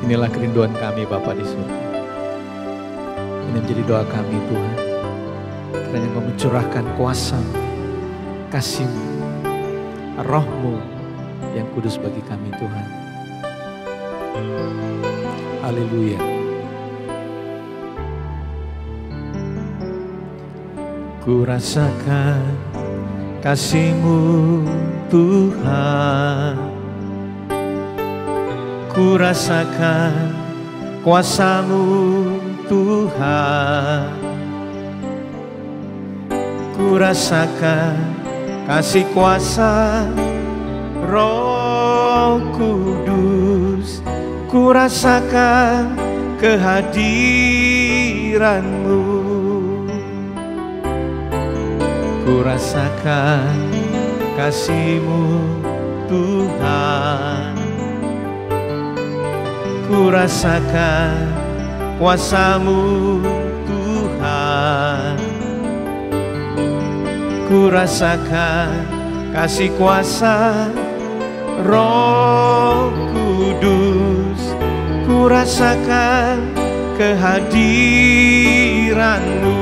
Inilah kerinduan kami Bapa di surga. Ini menjadi doa kami Tuhan. Kiranya Engkau mencurahkan kuasa, kasih-Mu, Roh-Mu yang kudus bagi kami Tuhan. Haleluya. Ku rasakan kasih-Mu Tuhan. Ku rasakan kuasa-Mu Tuhan. Ku rasakan kasih kuasa Roh Kudus. Ku rasakan kehadiran-Mu. Ku rasakan kasih-Mu Tuhan. Ku rasakan kuasa-Mu Tuhan. Ku rasakan kasih kuasa Roh Kudus. Ku rasakan kehadiran-Mu.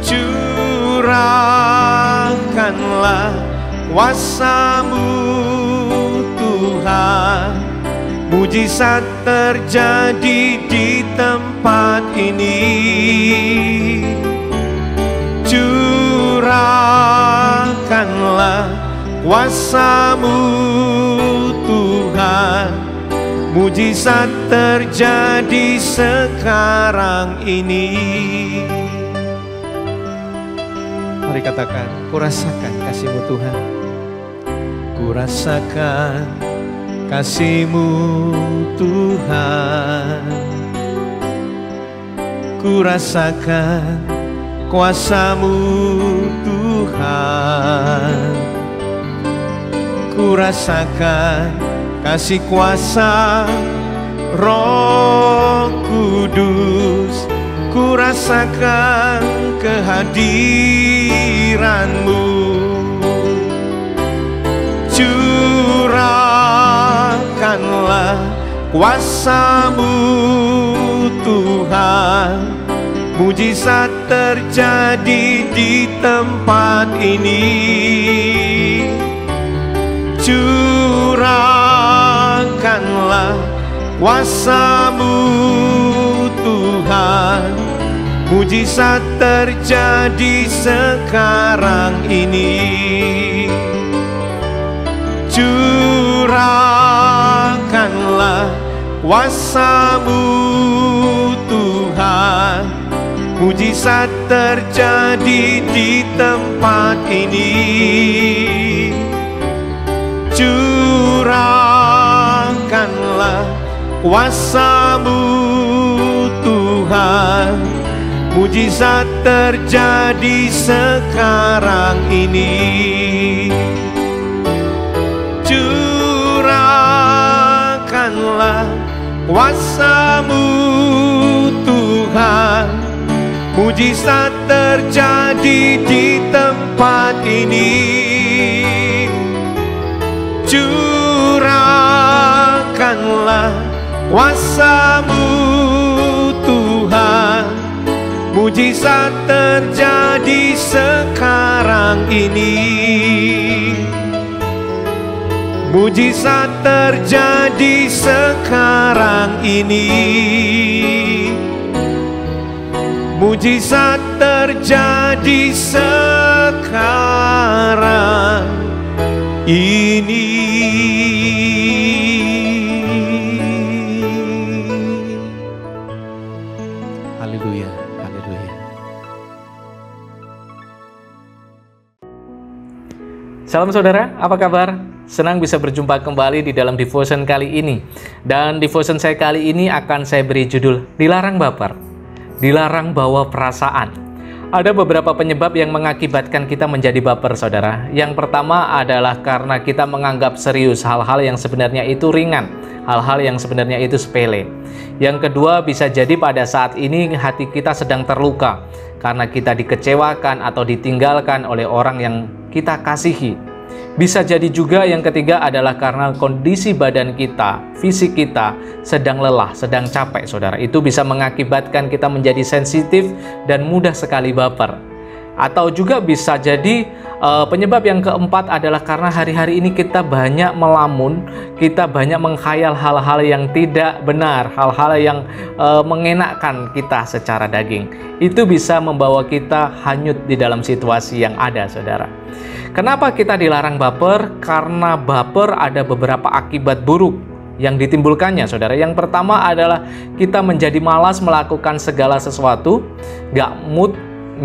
Curahkanlah kuasa-Mu Tuhan. Mujizat terjadi di tempat ini. Curahkanlah kuasa-Mu Tuhan. Mujizat terjadi sekarang ini. Mari katakan, ku rasakan kasih-Mu Tuhan. Ku rasakan kasih-Mu Tuhan. Ku rasakan kuasa-Mu Tuhan. Ku rasakan kasih kuasa Roh Kudus. Ku rasakan kehadiran-Mu. Curahkanlah kuasa-Mu Tuhan. Mujizat terjadi di tempat ini. Curahkanlah kuasa-Mu Tuhan. Mujizat terjadi sekarang ini. Curahkanlah kuasa-Mu Tuhan. Mujizat terjadi di tempat ini. Curahkanlah kuasa-Mu Tuhan. Mujizat terjadi sekarang ini. Curahkanlah kuasa-Mu Tuhan. Mujizat terjadi di tempat ini. Curahkanlah kuasa-Mu Tuhan. Mujizat terjadi sekarang ini. Mujizat terjadi sekarang ini. Mujizat terjadi sekarang ini. Haleluya, haleluya. Salam saudara, apa kabar? Senang bisa berjumpa kembali di dalam devotion kali ini. Dan devotion saya kali ini akan saya beri judul Dilarang Baper, Dilarang Bawa Perasaan. Ada beberapa penyebab yang mengakibatkan kita menjadi baper, saudara. Yang pertama adalah karena kita menganggap serius hal-hal yang sebenarnya itu ringan, hal-hal yang sebenarnya itu sepele. Yang kedua, bisa jadi pada saat ini hati kita sedang terluka karena kita dikecewakan atau ditinggalkan oleh orang yang kita kasihi. Bisa jadi juga yang ketiga adalah karena kondisi badan kita, fisik kita sedang lelah, sedang capek, saudara. Itu bisa mengakibatkan kita menjadi sensitif dan mudah sekali baper. Atau juga bisa jadi penyebab yang keempat adalah karena hari-hari ini kita banyak melamun, kita banyak menghayal hal-hal yang tidak benar, hal-hal yang mengenakkan kita secara daging. Itu bisa membawa kita hanyut di dalam situasi yang ada, saudara. Kenapa kita dilarang baper? Karena baper ada beberapa akibat buruk yang ditimbulkannya, saudara. Yang pertama adalah kita menjadi malas melakukan segala sesuatu, nggak mood,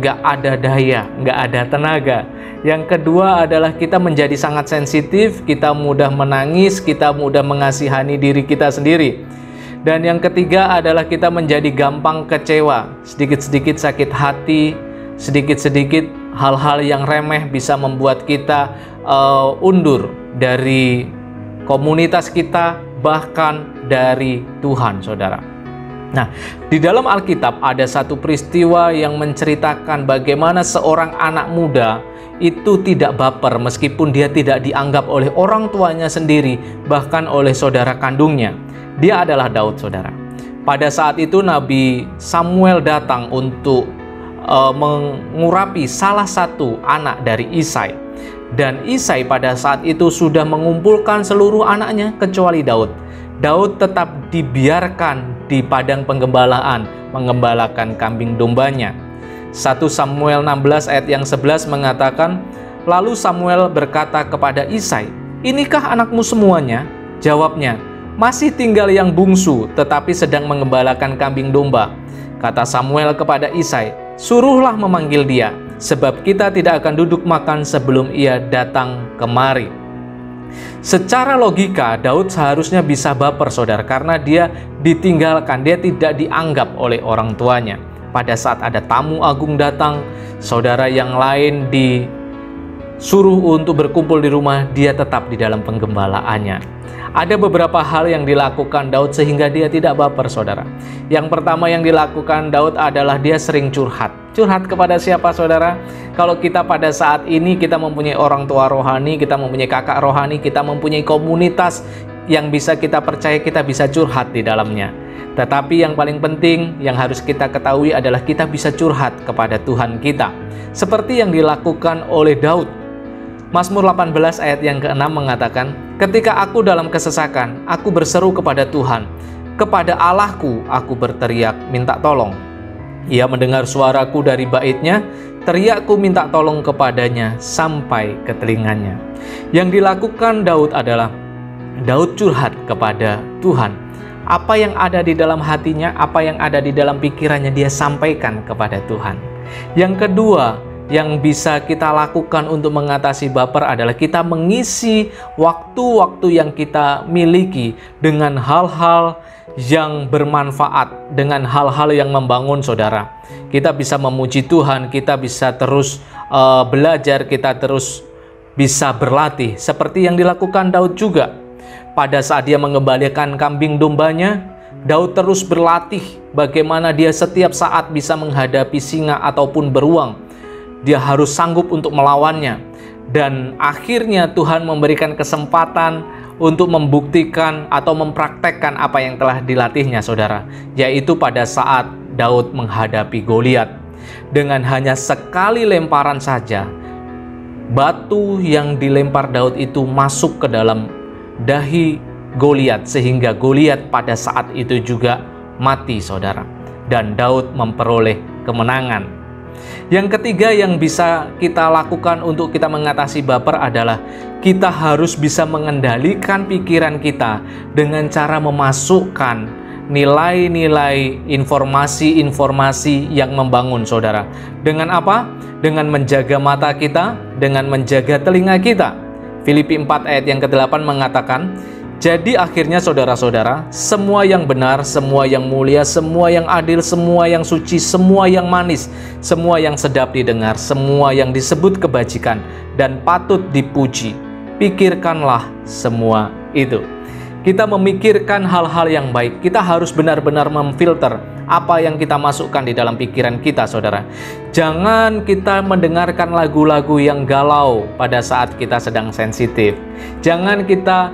nggak ada daya, nggak ada tenaga. Yang kedua adalah kita menjadi sangat sensitif, kita mudah menangis, kita mudah mengasihani diri kita sendiri. Dan yang ketiga adalah kita menjadi gampang kecewa, sedikit-sedikit sakit hati, sedikit-sedikit hal-hal yang remeh bisa membuat kita undur dari komunitas kita, bahkan dari Tuhan, saudara. Nah, di dalam Alkitab ada satu peristiwa yang menceritakan bagaimana seorang anak muda itu tidak baper meskipun dia tidak dianggap oleh orang tuanya sendiri, bahkan oleh saudara kandungnya. Dia adalah Daud, saudara. Pada saat itu Nabi Samuel datang untuk mengurapi salah satu anak dari Isai. Dan Isai pada saat itu sudah mengumpulkan seluruh anaknya kecuali Daud. Daud tetap dibiarkan di padang penggembalaan, mengembalakan kambing dombanya. 1 Samuel 16 ayat yang 11 mengatakan, lalu Samuel berkata kepada Isai, inikah anakmu semuanya? Jawabnya, masih tinggal yang bungsu, tetapi sedang mengembalakan kambing domba. Kata Samuel kepada Isai, suruhlah memanggil dia, sebab kita tidak akan duduk makan sebelum ia datang kemari. Secara logika, Daud seharusnya bisa baper, saudara, karena dia ditinggalkan, dia tidak dianggap oleh orang tuanya. Pada saat ada tamu agung datang, saudara yang lain disuruh untuk berkumpul di rumah, dia tetap di dalam penggembalaannya. Ada beberapa hal yang dilakukan Daud sehingga dia tidak baper, saudara. Yang pertama yang dilakukan Daud adalah dia sering curhat. Curhat kepada siapa, saudara? Kalau kita pada saat ini kita mempunyai orang tua rohani, kita mempunyai kakak rohani, kita mempunyai komunitas yang bisa kita percaya, kita bisa curhat di dalamnya. Tetapi yang paling penting yang harus kita ketahui adalah kita bisa curhat kepada Tuhan kita. Seperti yang dilakukan oleh Daud. Mazmur 18 ayat yang ke-6 mengatakan, ketika aku dalam kesesakan, aku berseru kepada Tuhan. Kepada Allahku, aku berteriak minta tolong. Ia mendengar suaraku dari baitnya, teriakku minta tolong kepadanya sampai ke telinganya. Yang dilakukan Daud adalah, Daud curhat kepada Tuhan. Apa yang ada di dalam hatinya, apa yang ada di dalam pikirannya, dia sampaikan kepada Tuhan. Yang kedua, yang bisa kita lakukan untuk mengatasi baper adalah kita mengisi waktu-waktu yang kita miliki dengan hal-hal yang bermanfaat, dengan hal-hal yang membangun, saudara. Kita bisa memuji Tuhan, kita bisa terus belajar, kita terus bisa berlatih. Seperti yang dilakukan Daud juga. Pada saat dia mengembalikan kambing dombanya, Daud terus berlatih bagaimana dia setiap saat bisa menghadapi singa ataupun beruang. Dia harus sanggup untuk melawannya. Dan akhirnya Tuhan memberikan kesempatan untuk membuktikan atau mempraktekkan apa yang telah dilatihnya, saudara. Yaitu pada saat Daud menghadapi Goliat. Dengan hanya sekali lemparan saja, batu yang dilempar Daud itu masuk ke dalam dahi Goliat, sehingga Goliat pada saat itu juga mati, saudara. Dan Daud memperoleh kemenangan. Yang ketiga yang bisa kita lakukan untuk kita mengatasi baper adalah kita harus bisa mengendalikan pikiran kita dengan cara memasukkan nilai-nilai informasi-informasi yang membangun, saudara. Dengan apa? Dengan menjaga mata kita, dengan menjaga telinga kita. Filipi 4 ayat yang ke-8 mengatakan, jadi akhirnya saudara-saudara, semua yang benar, semua yang mulia, semua yang adil, semua yang suci, semua yang manis, semua yang sedap didengar, semua yang disebut kebajikan dan patut dipuji, pikirkanlah semua itu. Kita memikirkan hal-hal yang baik. Kita harus benar-benar memfilter apa yang kita masukkan di dalam pikiran kita, saudara. Jangan kita mendengarkan lagu-lagu yang galau pada saat kita sedang sensitif. Jangan kita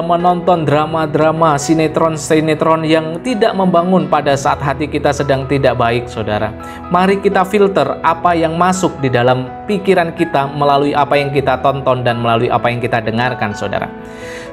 menonton drama-drama, sinetron-sinetron yang tidak membangun pada saat hati kita sedang tidak baik, saudara. Mari kita filter apa yang masuk di dalam pikiran kita melalui apa yang kita tonton dan melalui apa yang kita dengarkan, saudara.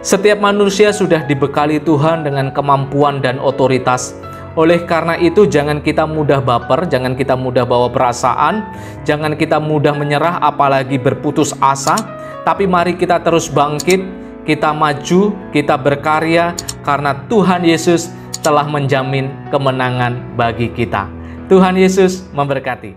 Setiap manusia sudah dibekali Tuhan dengan kemampuan dan otoritas. Oleh karena itu, jangan kita mudah baper, jangan kita mudah bawa perasaan, jangan kita mudah menyerah, apalagi berputus asa. Tapi mari kita terus bangkit, kita maju, kita berkarya, karena Tuhan Yesus telah menjamin kemenangan bagi kita. Tuhan Yesus memberkati.